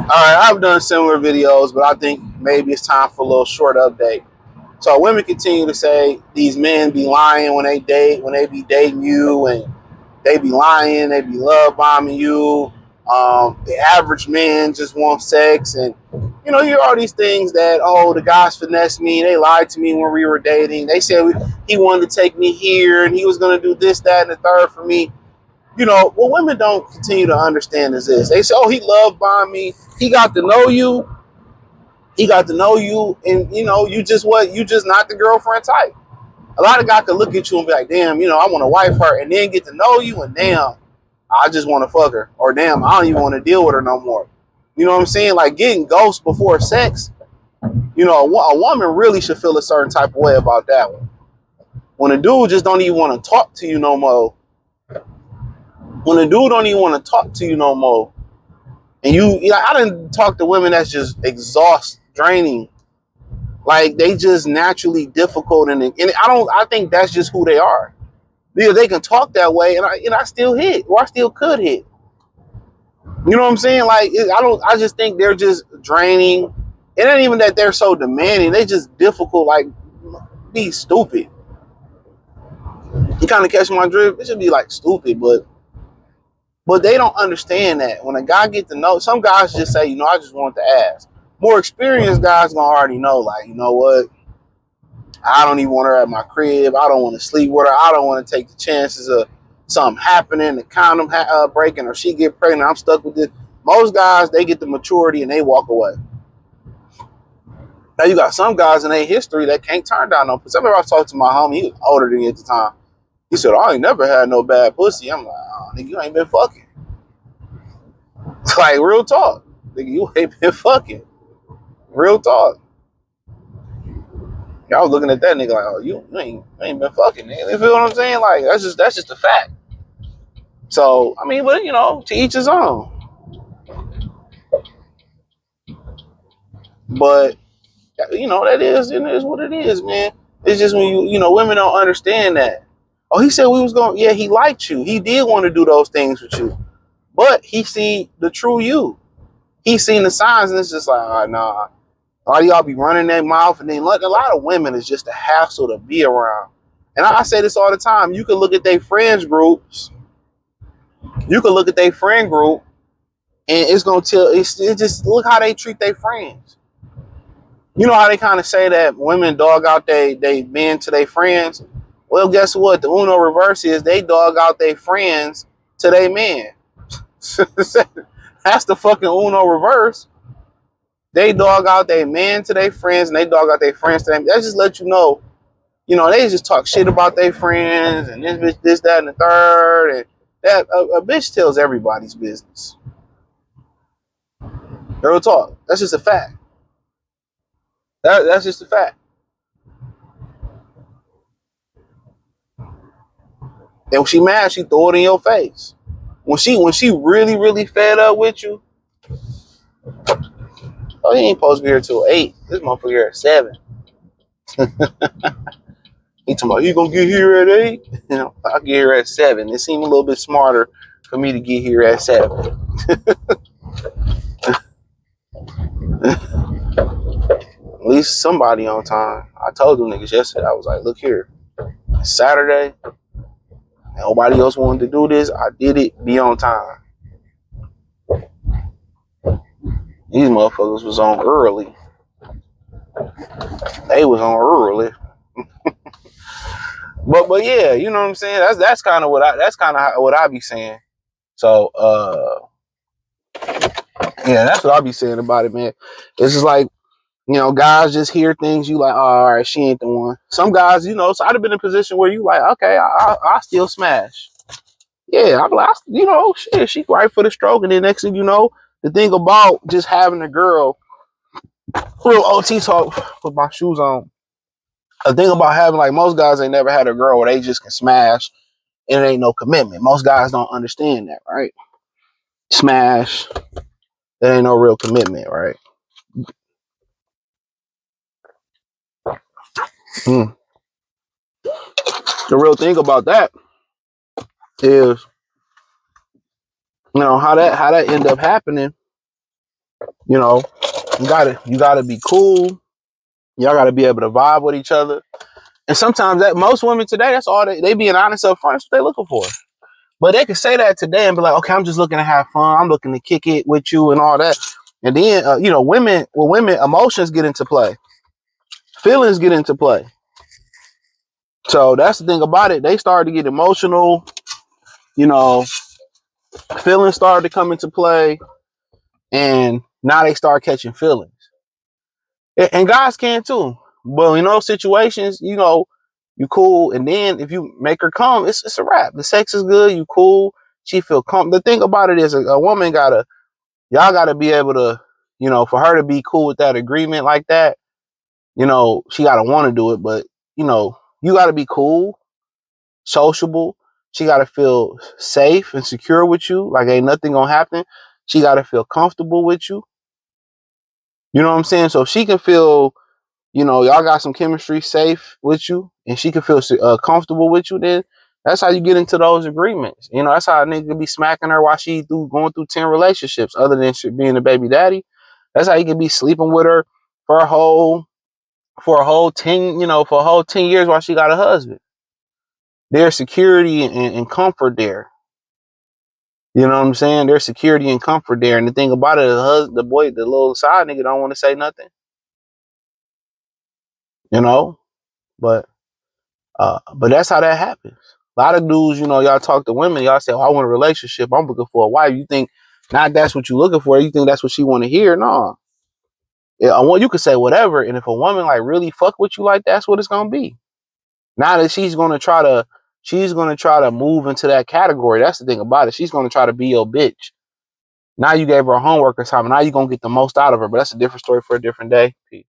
right, I've done similar videos, but I think maybe it's time for a little short update. So women continue to say these men be lying when they date, when they be dating you, and they be lying, they be love bombing you. The average man just wants sex, and you hear all these things that the guys finessed me, they lied to me when we were dating. They said he wanted to take me here, and he was going to do this, that, and the third for me. What women don't continue to understand is this: they say, "Oh, he love bombed me. He got to know you. He got to know you, and you just not the girlfriend type." A lot of guys can look at you and be like, damn, I want to wife her, and then get to know you, and damn, I just want to fuck her, or damn, I don't even want to deal with her no more. You know what I'm saying? Like getting ghost before sex. A woman really should feel a certain type of way about that one. When a dude just don't even want to talk to you no more. When a dude don't even want to talk to you no more, and I didn't talk to women that's just draining. Like they just naturally difficult, and I think that's just who they are. Because they can talk that way, and I still hit, or I still could hit. You know what I'm saying? Like I just think they're just draining. It ain't even that they're so demanding; they just difficult. Like be stupid. You kind of catch my drift. It should be like stupid, but they don't understand that when a guy get to know. Some guys just say, I just want to ask. More experienced guys gonna already know. Like what? I don't even want her at my crib. I don't want to sleep with her. I don't want to take the chances of something happening, the condom breaking, or she get pregnant. I'm stuck with this. Most guys, they get the maturity and they walk away. Now you got some guys in their history that can't turn down no pussy. I remember I talked to my homie. He was older than me at the time. He said, I ain't never had no bad pussy. I'm like, oh, nigga, you ain't been fucking. It's like real talk. Nigga, you ain't been fucking. Real talk. I was looking at that nigga like, oh, you ain't been fucking, nigga. You feel what I'm saying? Like that's just a fact. So I mean, but to each his own. But that is it is what it is, man. It's just when women don't understand that. Oh, he said we was going. Yeah, he liked you. He did want to do those things with you, but he see the true you. He seen the signs, and it's just like, oh, nah. All y'all be running their mouth, and then like a lot of women is just a hassle to be around. And I say this all the time. You can look at their friends groups. You can look at their friend group, and it's gonna tell. It's just look how they treat their friends. You know how they kind of say that women dog out they men to their friends. Well, guess what? The Uno reverse is they dog out their friends to their men. That's the fucking Uno reverse. They dog out their men to their friends, and they dog out their friends to them. That just let you know, they just talk shit about their friends and this bitch, this, that, and the third, and that a bitch tells everybody's business. Real talk. That's just a fact. That's just a fact. And when she mad, she throw it in your face. When she really, really fed up with you, oh, he ain't supposed to be here till 8. This motherfucker here at 7. He talking about, you gonna get here at 8? I'll get here at 7. It seemed a little bit smarter for me to get here at 7. At least somebody on time. I told them niggas yesterday, I was like, look here. It's Saturday. Nobody else wanted to do this. I did it. Be on time. These motherfuckers was on early. They was on early. But yeah, you know what I'm saying? That's kind of what I be saying. So yeah, that's what I be saying about it, man. It's just like, guys just hear things you like, oh, all right, she ain't the one. Some guys, so I'd have been in a position where you like, okay, I still smash. Yeah, I'm like, shit, she right for the stroke. And then next thing you know, the thing about just having a girl, real OT talk with my shoes on. The thing about having, like, most guys ain't never had a girl where they just can smash and it ain't no commitment. Most guys don't understand that, right? Smash, there ain't no real commitment, right? Hmm. The real thing about that is, how that end up happening You know, you gotta be cool. Y'all gotta be able to vibe with each other. And sometimes that most women today, that's all they being honest up front. That's what they looking for. But they can say that today and be like, okay, I'm just looking to have fun. I'm looking to kick it with you and all that. And then, women, emotions get into play. Feelings get into play. So that's the thing about it. They started to get emotional. You know, feelings started to come into play. And now they start catching feelings. And guys can too. But in those situations, you cool. And then if you make her come, it's a wrap. The sex is good. You cool. She feel calm. The thing about it is a woman y'all gotta be able to, for her to be cool with that agreement like that, she gotta want to do it. But, you gotta be cool, sociable. She gotta feel safe and secure with you. Like ain't nothing gonna happen. She gotta feel comfortable with you. You know what I'm saying? So if she can feel, y'all got some chemistry safe with you and she can feel comfortable with you, then that's how you get into those agreements. That's how a nigga be smacking her while she going through 10 relationships other than being a baby daddy. That's how you can be sleeping with her for a whole 10, for a whole 10 years while she got a husband. There's security and comfort there. You know what I'm saying? There's security and comfort there. And the thing about it, the little side nigga don't want to say nothing. But but that's how that happens. A lot of dudes, y'all talk to women, y'all say, "Oh, I want a relationship. I'm looking for a wife." You think not that's what you're looking for. You think that's what she want to hear. No. You could say whatever, and if a woman like really fuck with you like that's what it's gonna be. Now that she's gonna try to move into that category. That's the thing about it. She's gonna try to be your bitch. Now you gave her homework assignment. Now you're gonna get the most out of her. But that's a different story for a different day. Peace.